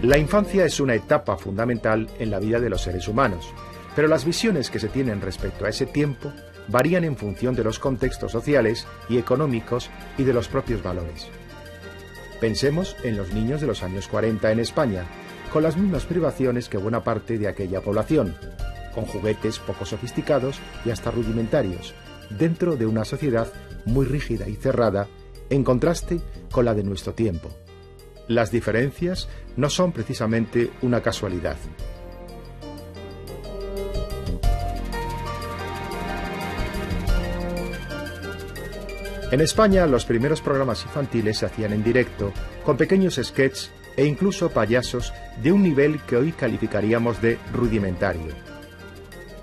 La infancia es una etapa fundamental en la vida de los seres humanos, pero las visiones que se tienen respecto a ese tiempo varían en función de los contextos sociales y económicos y de los propios valores. Pensemos en los niños de los años 40 en España, con las mismas privaciones que buena parte de aquella población, con juguetes poco sofisticados y hasta rudimentarios, dentro de una sociedad muy rígida y cerrada, en contraste con la de nuestro tiempo. Las diferencias no son precisamente una casualidad. En España, los primeros programas infantiles se hacían en directo, con pequeños sketches e incluso payasos de un nivel que hoy calificaríamos de rudimentario.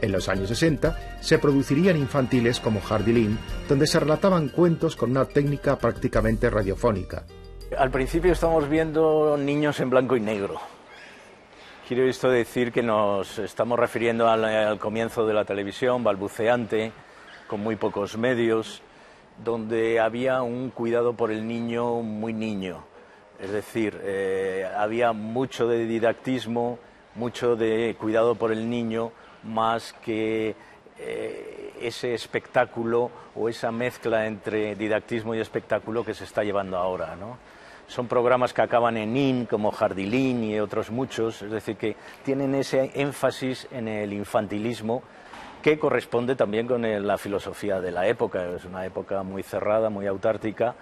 En los años 60 se producirían infantiles como Jardilín, donde se relataban cuentos con una técnica prácticamente radiofónica. Al principio estamos viendo niños en blanco y negro. Quiero esto decir que nos estamos refiriendo al comienzo de la televisión, balbuceante, con muy pocos medios, donde había un cuidado por el niño muy niño. Es decir, había mucho de didactismo, mucho de cuidado por el niño, más que ese espectáculo o esa mezcla entre didactismo y espectáculo que se está llevando ahora, ¿no? Son programas que acaban en IN, como Jardilín y otros muchos, es decir, que tienen ese énfasis en el infantilismo que corresponde también con la filosofía de la época. Es una época muy cerrada, muy autárquica,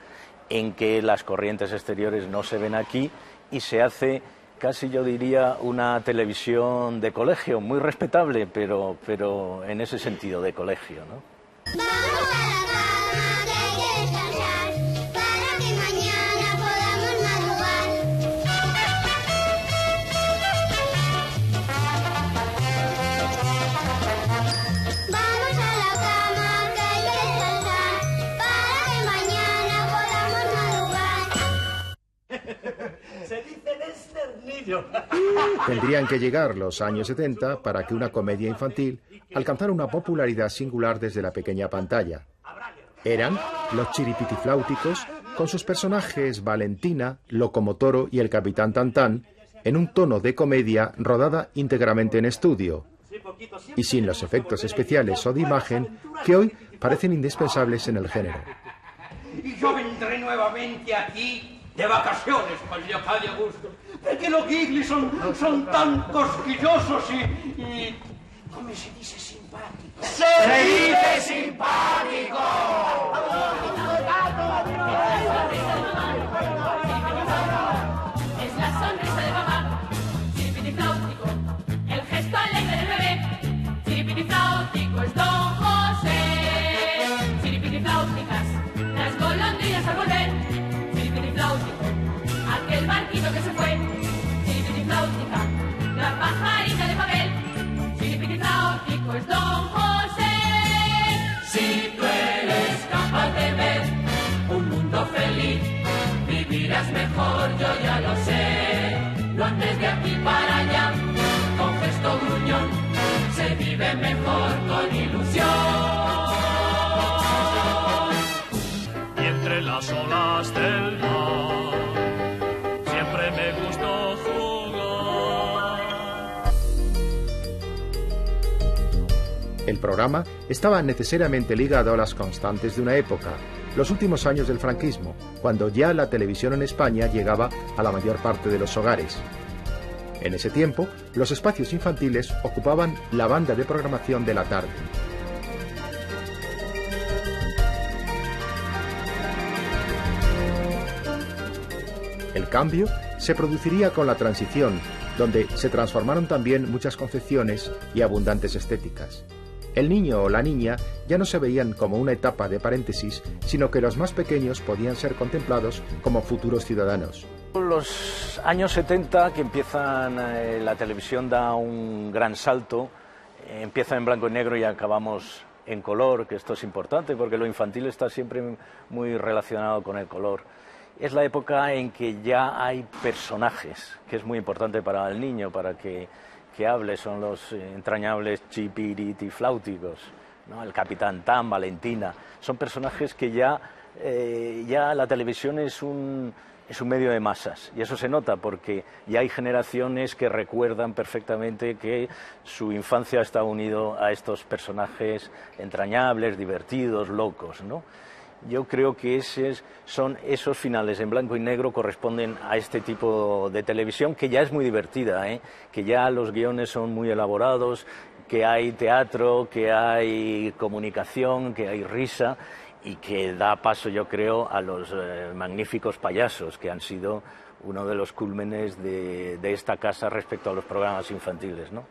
en que las corrientes exteriores no se ven aquí y se hace casi, yo diría, una televisión de colegio, muy respetable, pero en ese sentido de colegio, ¿no? Tendrían que llegar los años 70 para que una comedia infantil alcanzara una popularidad singular desde la pequeña pantalla. Eran los Chiripitifláuticos, con sus personajes Valentina, Locomotoro y el Capitán Tantán, en un tono de comedia rodada íntegramente en estudio, y sin los efectos especiales o de imagen que hoy parecen indispensables en el género. Y yo vendré nuevamente aquí de vacaciones cuando yo acabe a gusto. Porque los Gigli son tan cosquillosos y... ¿Cómo se dice simpático? ¡Se dice simpático! Es la sonrisa de mamá, chiripitifláutico, el gesto alegre del bebé. Chiripitifláutico es Don José. Chiripitifláuticas, las golondrinas al volver. Chiripitifláutico, aquel barquito que se fue. Chiripitifláutica, la pajarita de papel. Chiripitifláutico es Don José. Si tú eres capaz de ver un mundo feliz, vivirás mejor, yo ya lo sé. No andes de aquí para allá, con gesto gruñón, se vive mejor con ilusión. Y entre las olas del mar, siempre me gustó jugar. El programa estaba necesariamente ligado a las constantes de una época, los últimos años del franquismo, cuando ya la televisión en España llegaba a la mayor parte de los hogares. En ese tiempo, los espacios infantiles ocupaban la banda de programación de la tarde. El cambio se produciría con la transición, donde se transformaron también muchas concepciones y abundantes estéticas. El niño o la niña ya no se veían como una etapa de paréntesis, sino que los más pequeños podían ser contemplados como futuros ciudadanos. Los años 70, que empiezan, la televisión da un gran salto, empieza en blanco y negro y acabamos en color, que esto es importante porque lo infantil está siempre muy relacionado con el color. Es la época en que ya hay personajes, que es muy importante para el niño, para que hable, son los entrañables chiripitifláuticos, ¿no? El Capitán Tan, Valentina, son personajes que ya la televisión es un es un medio de masas, y eso se nota porque ya hay generaciones que recuerdan perfectamente que su infancia está unido a estos personajes entrañables, divertidos, locos, ¿no? Yo creo que son esos finales en blanco y negro corresponden a este tipo de televisión, que ya es muy divertida, que ya los guiones son muy elaborados, que hay teatro, que hay comunicación, que hay risa, y que da paso, yo creo, a los magníficos payasos, que han sido uno de los cúlmenes de esta casa respecto a los programas infantiles, ¿no?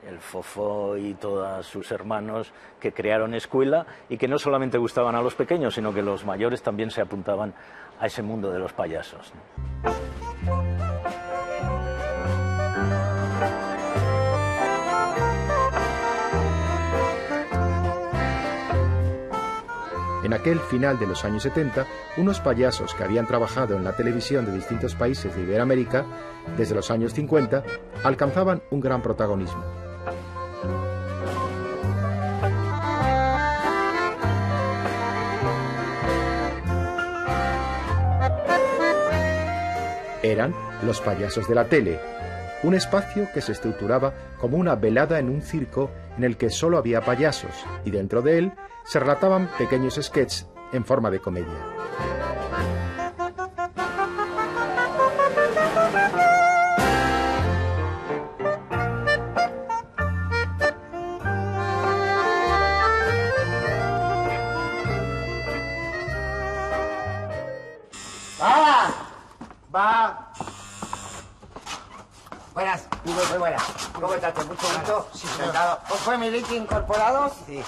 El Fofó y todos sus hermanos, que crearon escuela y que no solamente gustaban a los pequeños, sino que los mayores también se apuntaban a ese mundo de los payasos, ¿no? En aquel final de los años 70, unos payasos que habían trabajado en la televisión de distintos países de Iberoamérica desde los años 50 alcanzaban un gran protagonismo. Eran los payasos de la tele, un espacio que se estructuraba como una velada en un circo en el que solo había payasos y dentro de él se relataban pequeños sketches en forma de comedia. Buenas, muy buenas. ¿Cómo estás? Mucho gusto. Sí, sentado. ¿Fue mi Vicky Incorporados? Sí.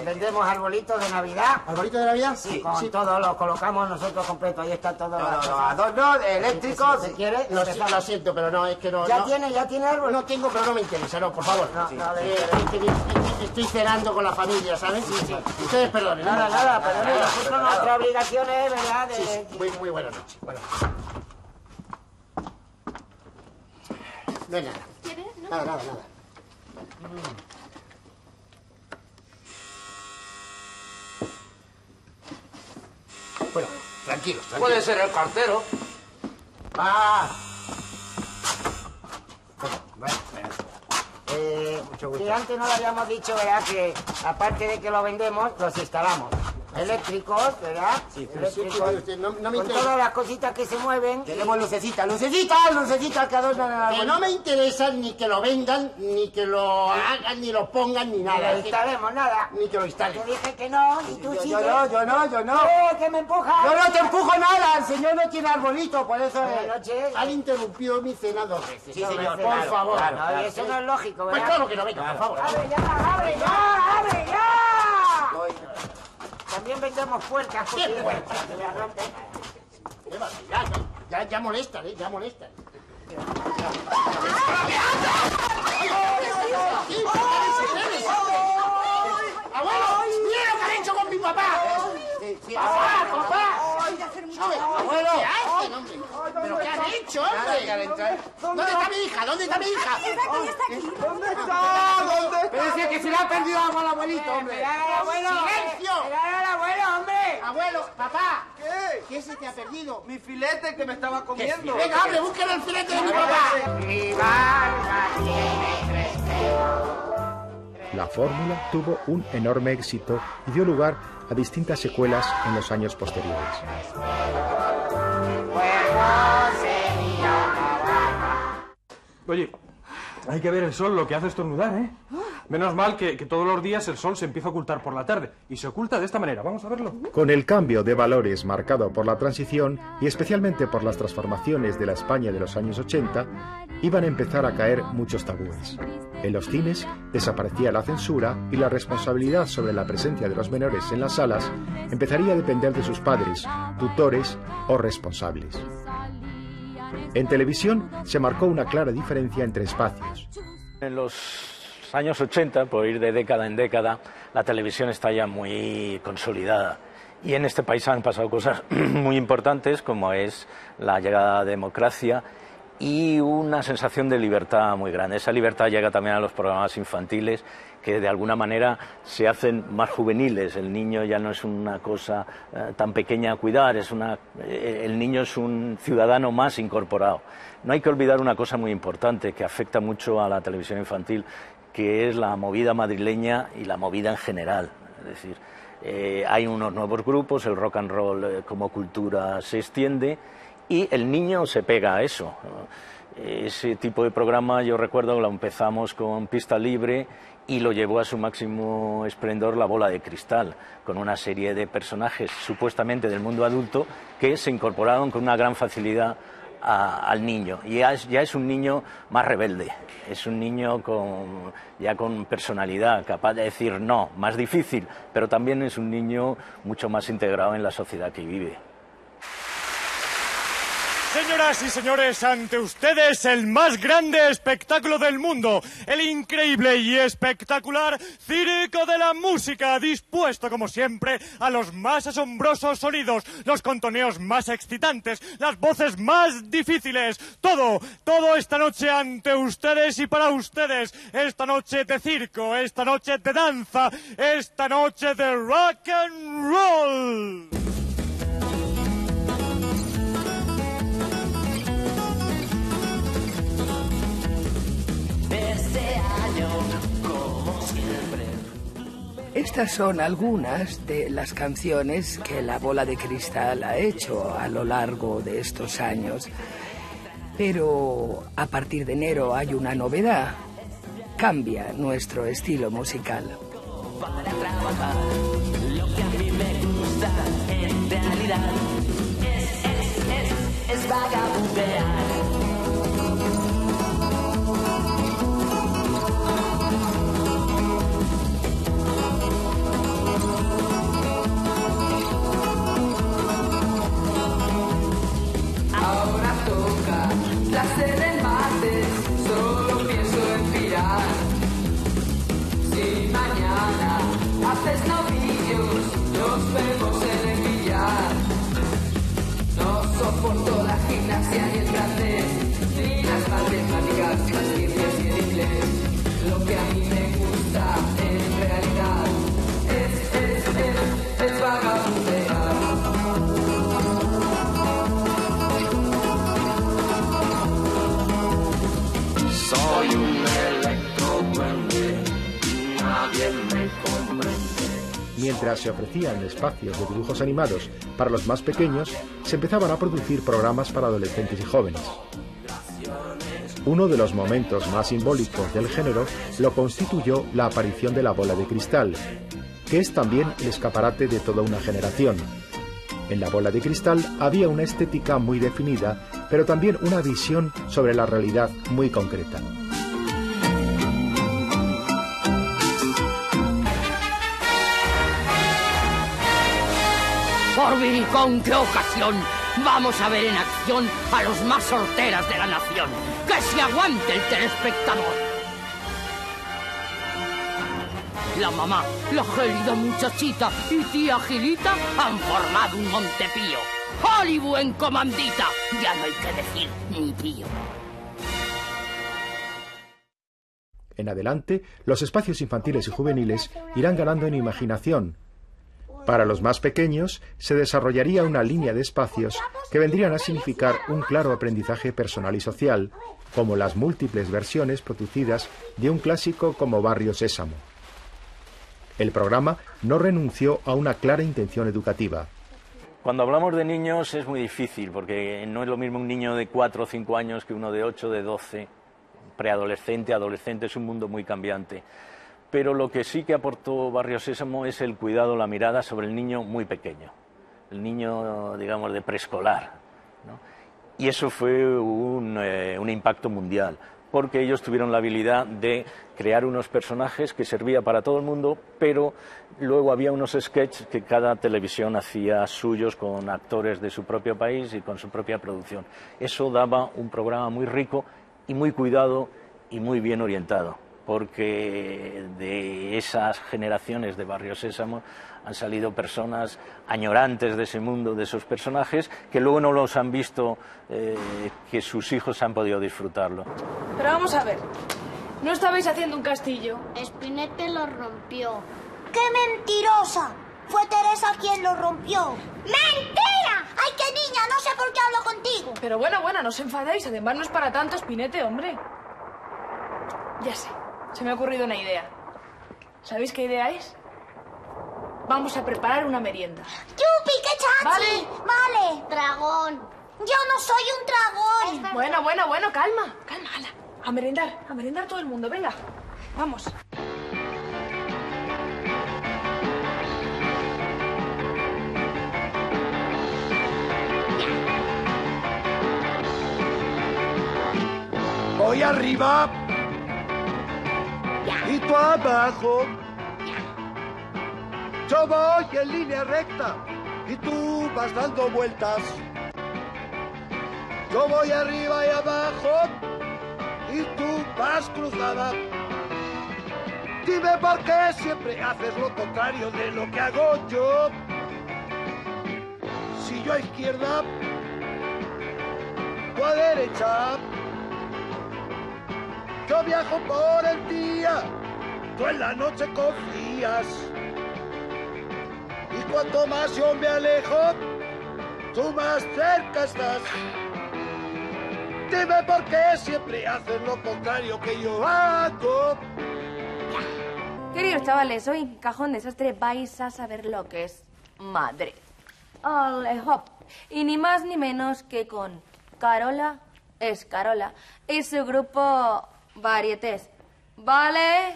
Vendemos arbolitos de Navidad. ¿Arbolitos de Navidad? Sí, con todo lo colocamos nosotros completo. Ahí está todo. Los adornos eléctricos, si quieres. Lo siento, pero no, es que no... ¿Ya tiene árbol? No tengo, pero no me interesa, no, por favor. Estoy cenando con la familia, ¿sabes? Sí. Ustedes perdonen. Nada, pero nosotros nuestra obligación es, ¿verdad? Sí, muy buena noche. Bueno. No hay nada. ¿Quieres? No. Nada. Bueno, tranquilo. Puede ser el cartero. Mucho gusto. Que antes no lo habíamos dicho, ¿verdad? Que aparte de que lo vendemos, los instalamos. Eléctricos, ¿verdad? Sí, pero eléctricos, usted, no me con interesa. todas las cositas que se mueven. Tenemos lucecitas que adornan el árbol. Que no me interesa ni que lo vendan, ni que lo hagan, ni lo pongan, ni nada. Ni lo instalemos, nada. Ni que lo instalen. Te dije que no, y tú sí. Yo no. ¿Que me empujas? Yo no te empujo nada, el señor no tiene arbolito, por eso Buenas noches. han interrumpido mi cena 2 veces. Sí, señor, por favor. Claro, eso no es lógico, ¿verdad? Pues claro que no, venga, por favor. ¡Abre ya! También vendemos puertas. ¿Qué puertas? Ya molestan, ya molestan. ¡Abuelo! ¡Mira lo que han hecho con mi papá! ¡Papá! ¡Abuelo! ¿Qué hacen, hombre? ¿Pero qué han hecho, hombre? ¿Dónde está mi hija? ¿Dónde está? ¿Dónde está? Pero decía que se le ha perdido algo al abuelito, hombre. ¡Silencio! ¡Era el abuelo, hombre! Abuelo, papá. ¿Qué? ¿Qué se te ha perdido? Mi filete que me estaba comiendo. Venga, hombre, búsquenle el filete de mi papá. Mi barba tiene 3 dedos. La fórmula tuvo un enorme éxito y dio lugar a distintas secuelas en los años posteriores. Oye, hay que ver el sol, lo que hace estornudar, ¿eh? Menos mal que todos los días el sol se empieza a ocultar por la tarde. Y se oculta de esta manera. Vamos a verlo. Con el cambio de valores marcado por la transición y especialmente por las transformaciones de la España de los años 80, iban a empezar a caer muchos tabúes. En los cines desaparecía la censura y la responsabilidad sobre la presencia de los menores en las salas empezaría a depender de sus padres, tutores o responsables. En televisión se marcó una clara diferencia entre espacios. En los años 80, por ir de década en década, la televisión está ya muy consolidada. Y en este país han pasado cosas muy importantes, como es la llegada de la democracia y una sensación de libertad muy grande. Esa libertad llega también a los programas infantiles que de alguna manera se hacen más juveniles. El niño ya no es una cosa tan pequeña a cuidar, el niño es un ciudadano más incorporado. No hay que olvidar una cosa muy importante que afecta mucho a la televisión infantil, que es la movida madrileña y la movida en general. Es decir, hay unos nuevos grupos, el rock and roll como cultura se extiende y el niño se pega a eso. Ese tipo de programa yo recuerdo que lo empezamos con Pista Libre y lo llevó a su máximo esplendor La Bola de Cristal, con una serie de personajes supuestamente del mundo adulto que se incorporaron con una gran facilidad al niño. Y ya es un niño más rebelde, es un niño ya con personalidad, capaz de decir no, más difícil, pero también es un niño mucho más integrado en la sociedad que vive. Señoras y señores, ante ustedes el más grande espectáculo del mundo, el increíble y espectacular Circo de la Música, dispuesto como siempre a los más asombrosos sonidos, los contoneos más excitantes, las voces más difíciles, todo esta noche ante ustedes y para ustedes, esta noche de circo, esta noche de danza, esta noche de rock and roll. Estas son algunas de las canciones que La Bola de Cristal ha hecho a lo largo de estos años. Pero a partir de enero hay una novedad. Cambia nuestro estilo musical. Para trabajar, lo que a mí me gusta en realidad es vagabundear. Placer en martes, solo pienso en pirar. Si mañana haces novillos, nos vemos en el billar. No soporto la gimnasia ni el francés, ni las matemáticas, las ciencias y el inglés. Lo que a mí me gusta en realidad es vagabundear. Soy un electroduende, nadie me comprende. Mientras se ofrecían espacios de dibujos animados para los más pequeños, se empezaban a producir programas para adolescentes y jóvenes. Uno de los momentos más simbólicos del género lo constituyó la aparición de La Bola de Cristal, que es también el escaparate de toda una generación. En La Bola de Cristal había una estética muy definida, pero también una visión sobre la realidad muy concreta. Por Viricón, qué ocasión. Vamos a ver en acción a los más sorteras de la nación. ¡Que se aguante el telespectador! La mamá, la gélida muchachita y tía Gilita han formado un Montepío. Hollywood en comandita, ya no hay que decir ni pío. En adelante, los espacios infantiles y juveniles irán ganando en imaginación. Para los más pequeños, se desarrollaría una línea de espacios que vendrían a significar un claro aprendizaje personal y social, como las múltiples versiones producidas de un clásico como Barrio Sésamo. El programa no renunció a una clara intención educativa. Cuando hablamos de niños es muy difícil, porque no es lo mismo un niño de 4 o 5 años que uno de 8, de 12, preadolescente, adolescente, es un mundo muy cambiante. Pero lo que sí que aportó Barrio Sésamo es el cuidado, la mirada sobre el niño muy pequeño, el niño, digamos, de preescolar, ¿no? Y eso fue un impacto mundial, porque ellos tuvieron la habilidad de crear unos personajes que servían para todo el mundo, pero luego había unos sketches que cada televisión hacía suyos con actores de su propio país y con su propia producción. Eso daba un programa muy rico y muy cuidado y muy bien orientado, porque de esas generaciones de Barrio Sésamo han salido personas añorantes de ese mundo, de esos personajes, que luego no los han visto, que sus hijos han podido disfrutarlo. Pero vamos a ver, No estabais haciendo un castillo. Spinette lo rompió. ¡Qué mentirosa! Fue Teresa quien lo rompió. ¡Mentira! ¡Ay, qué niña! No sé por qué hablo contigo. Pero bueno, no os enfadéis. Además no es para tanto, Spinette, hombre. Ya sé, se me ha ocurrido una idea. ¿Sabéis qué idea es? Vamos a preparar una merienda. ¡Yupi, qué chachi! Vale. Dragón. Yo no soy un dragón. Bueno, calma. Ala. A merendar todo el mundo, venga. Vamos. Voy arriba y tú abajo. Yo voy en línea recta y tú vas dando vueltas. Yo voy arriba y abajo y tú vas cruzada. Dime por qué siempre haces lo contrario de lo que hago yo. Si yo a izquierda, tú a derecha. Yo viajo por el día, tú en la noche confías. Y cuanto más yo me alejo, tú más cerca estás. Dime por qué siempre haces lo contrario que yo hago. Queridos chavales, hoy en Cajón Desastre vais a saber lo que es Madrid. Ole, hop. Y ni más ni menos que con Carola Escarola y su grupo Varietés. ¿Vale?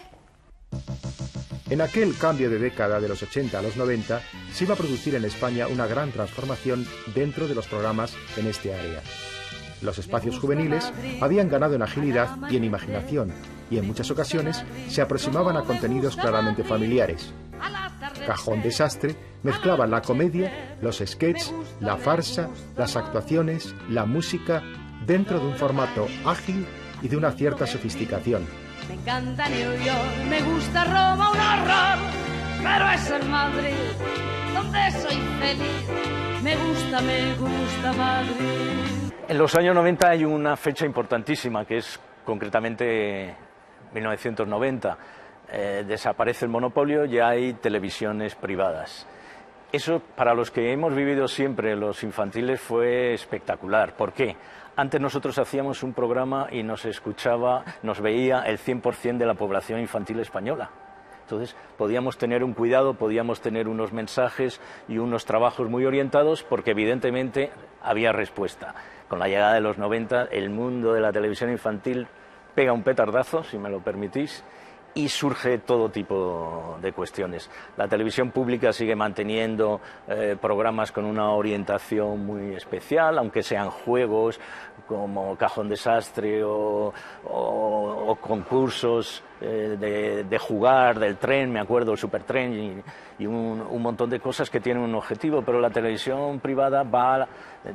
En aquel cambio de década de los 80 a los 90 se iba a producir en España una gran transformación dentro de los programas en este área. Los espacios juveniles habían ganado en agilidad y en imaginación, y en muchas ocasiones se aproximaban a contenidos claramente familiares. Cajón Desastre mezclaba la comedia, los sketches, la farsa, las actuaciones, la música, dentro de un formato ágil y de una cierta sofisticación. Me encanta New York, me gusta Roma, un horror, pero es en Madrid donde soy feliz. Me gusta Madrid. En los años 90 hay una fecha importantísima, que es concretamente 1990. Desaparece el monopolio y hay televisiones privadas. Eso, para los que hemos vivido siempre los infantiles, fue espectacular. ¿Por qué? Antes nosotros hacíamos un programa y nos veía el 100% de la población infantil española. Entonces podíamos tener un cuidado, podíamos tener unos mensajes y unos trabajos muy orientados, porque evidentemente había respuesta. Con la llegada de los 90, el mundo de la televisión infantil pega un petardazo, si me lo permitís, y surge todo tipo de cuestiones. La televisión pública sigue manteniendo programas con una orientación muy especial, aunque sean juegos como Cajón Desastre o concursos de jugar, del tren, me acuerdo, el Supertren y un montón de cosas que tienen un objetivo, pero la televisión privada va,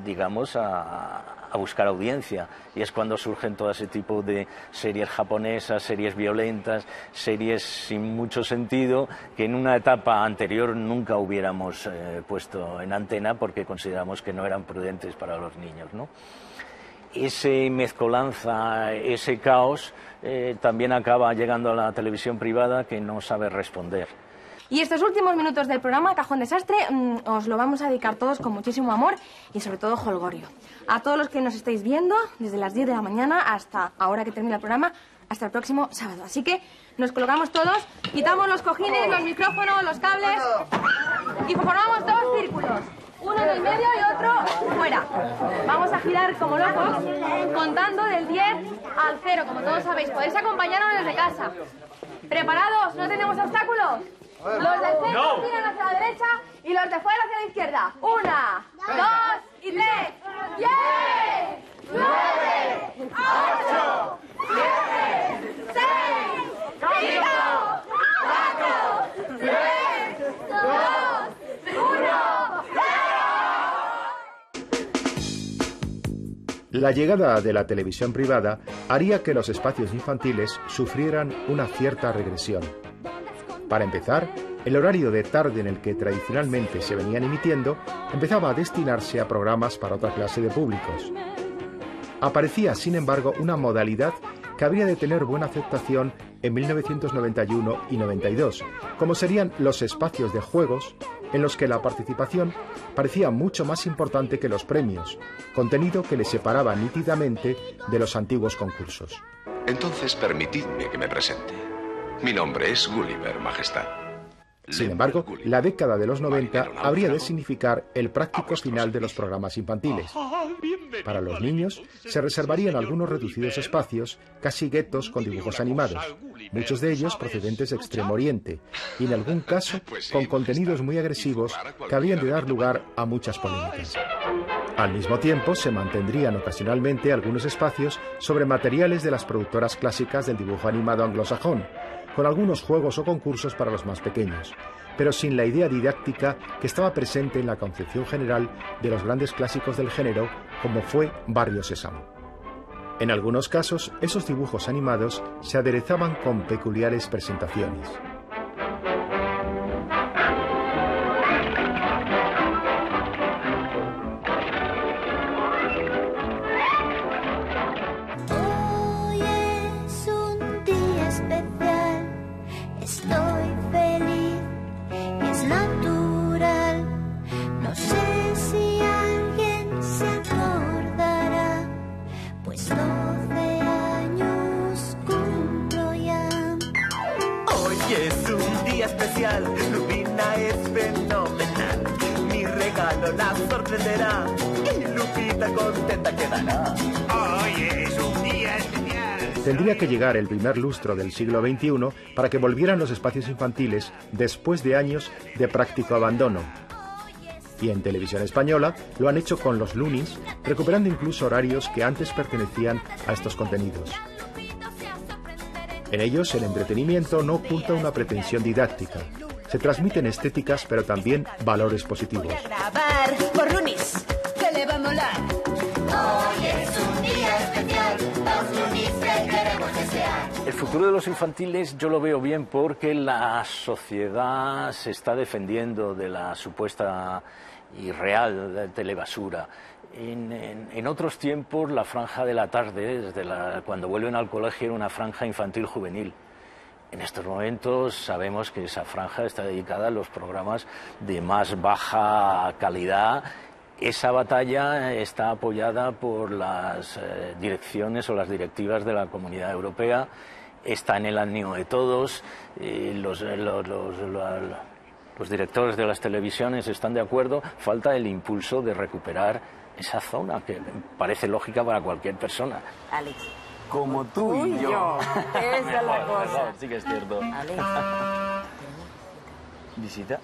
digamos, a buscar audiencia, y es cuando surgen todo ese tipo de series japonesas, series violentas, series sin mucho sentido, que en una etapa anterior nunca hubiéramos puesto en antena porque consideramos que no eran prudentes para los niños, ¿no? Ese mezcolanza, ese caos, también acaba llegando a la televisión privada, que no sabe responder. Y estos últimos minutos del programa Cajón Desastre os lo vamos a dedicar todos con muchísimo amor y sobre todo jolgorio. A todos los que nos estáis viendo desde las 10 de la mañana hasta ahora que termina el programa, hasta el próximo sábado. Así que nos colocamos todos, quitamos los cojines, los micrófonos, los cables y formamos dos círculos. Uno en el medio y otro fuera. Vamos a girar como locos, contando del 10 al 0, como todos sabéis. Podéis acompañarnos desde casa. ¿Preparados? ¿No tenemos obstáculos? Los del centro giran hacia la derecha y los de fuera hacia la izquierda. 1, 2 y 3. 10, 9, 8, 7, 6, 5, 4, 3, 2, 1. La llegada de la televisión privada haría que los espacios infantiles sufrieran una cierta regresión. Para empezar, el horario de tarde en el que tradicionalmente se venían emitiendo empezaba a destinarse a programas para otra clase de públicos. Aparecía, sin embargo, una modalidad que habría de tener buena aceptación en 1991 y 92, como serían los espacios de juegos en los que la participación parecía mucho más importante que los premios, contenido que les separaba nítidamente de los antiguos concursos. Entonces permitidme que me presente. Mi nombre es Gulliver, Majestad. Sin embargo, la década de los 90 habría de significar el práctico final de los programas infantiles. Para los niños se reservarían algunos reducidos espacios, casi guetos con dibujos animados, muchos de ellos procedentes de Extremo Oriente, y en algún caso con contenidos muy agresivos que habrían de dar lugar a muchas polémicas. Al mismo tiempo, se mantendrían ocasionalmente algunos espacios sobre materiales de las productoras clásicas del dibujo animado anglosajón, con algunos juegos o concursos para los más pequeños, pero sin la idea didáctica que estaba presente en la concepción general de los grandes clásicos del género, como fue Barrio Sésamo. En algunos casos, esos dibujos animados se aderezaban con peculiares presentaciones. Estoy feliz, es natural. No sé si alguien se acordará, pues 12 años cumplo ya. Hoy es un día especial, Lupina es fenomenal. Mi regalo la sorprenderá y Lupita contenta quedará. Hoy es un día especial. Tendría que llegar el primer lustro del siglo XXI para que volvieran los espacios infantiles después de años de práctico abandono. Y en Televisión Española lo han hecho con los Loonies, recuperando incluso horarios que antes pertenecían a estos contenidos. En ellos el entretenimiento no oculta una pretensión didáctica. Se transmiten estéticas pero también valores positivos. Grabar por Loonies, que le va a molar. Hoy es un día especial, los Loonies que queremos desear. El futuro de los infantiles yo lo veo bien porque la sociedad se está defendiendo de la supuesta y real telebasura. En otros tiempos la franja de la tarde, cuando vuelven al colegio, era una franja infantil juvenil. En estos momentos sabemos que esa franja está dedicada a los programas de más baja calidad. Esa batalla está apoyada por las direcciones o las directivas de la Comunidad Europea, está en el ánimo de todos, los directores de las televisiones están de acuerdo, falta el impulso de recuperar esa zona que parece lógica para cualquier persona. Alex. Como tú y yo. Esa es la cosa. Sí que es cierto. Alex. ¿Visita?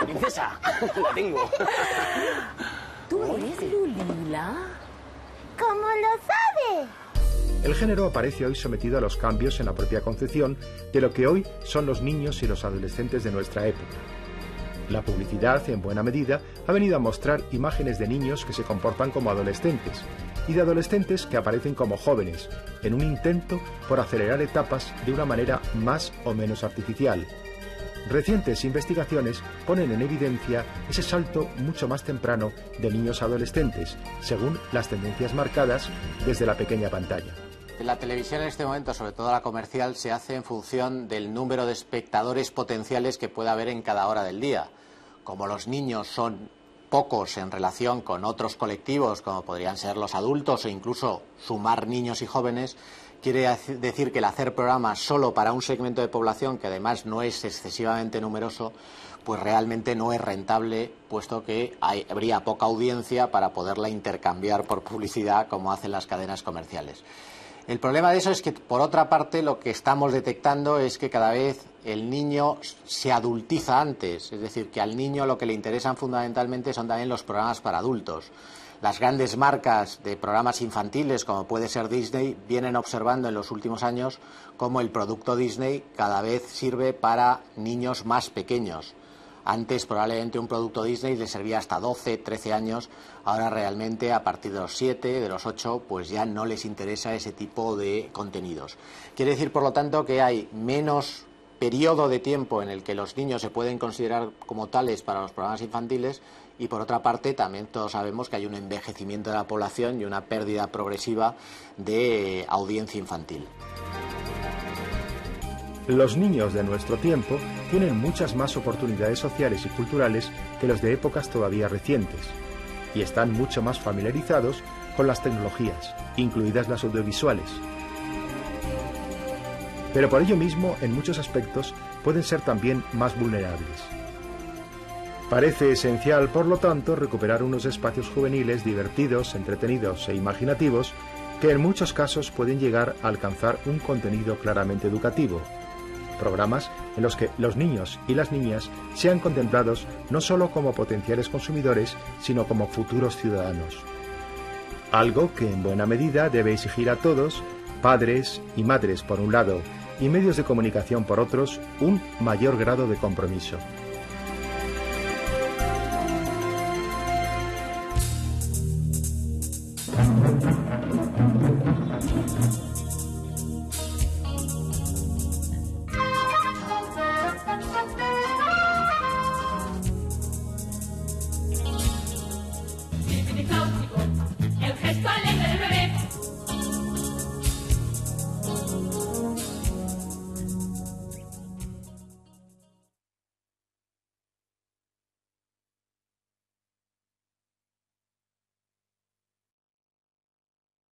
¡Princesa! ¡La tengo! ¿Tú eres Lulila? ¿Cómo lo sabe? El género aparece hoy sometido a los cambios en la propia concepción de lo que hoy son los niños y los adolescentes de nuestra época. La publicidad, en buena medida, ha venido a mostrar imágenes de niños que se comportan como adolescentes y de adolescentes que aparecen como jóvenes, en un intento por acelerar etapas de una manera más o menos artificial. Recientes investigaciones ponen en evidencia ese salto mucho más temprano de niños a adolescentes, según las tendencias marcadas desde la pequeña pantalla. La televisión en este momento, sobre todo la comercial, se hace en función del número de espectadores potenciales que pueda haber en cada hora del día. Como los niños son pocos en relación con otros colectivos, como podrían ser los adultos o incluso sumar niños y jóvenes, quiere decir que el hacer programas solo para un segmento de población, que además no es excesivamente numeroso, pues realmente no es rentable, puesto que habría poca audiencia para poderla intercambiar por publicidad como hacen las cadenas comerciales. El problema de eso es que, por otra parte, lo que estamos detectando es que cada vez el niño se adultiza antes, es decir, que al niño lo que le interesan fundamentalmente son también los programas para adultos. Las grandes marcas de programas infantiles, como puede ser Disney, vienen observando en los últimos años cómo el producto Disney cada vez sirve para niños más pequeños. Antes probablemente un producto Disney le servía hasta 12, 13 años, ahora realmente a partir de los 7, de los 8, pues ya no les interesa ese tipo de contenidos. Quiere decir, por lo tanto, que hay menos periodo de tiempo en el que los niños se pueden considerar como tales para los programas infantiles y por otra parte también todos sabemos que hay un envejecimiento de la población y una pérdida progresiva de audiencia infantil. Los niños de nuestro tiempo tienen muchas más oportunidades sociales y culturales que los de épocas todavía recientes, y están mucho más familiarizados con las tecnologías, incluidas las audiovisuales. Pero por ello mismo, en muchos aspectos, pueden ser también más vulnerables. Parece esencial, por lo tanto, recuperar unos espacios juveniles divertidos, entretenidos e imaginativos que en muchos casos pueden llegar a alcanzar un contenido claramente educativo. Programas en los que los niños y las niñas sean contemplados no solo como potenciales consumidores, sino como futuros ciudadanos. Algo que en buena medida debe exigir a todos, padres y madres por un lado, y medios de comunicación por otros, un mayor grado de compromiso.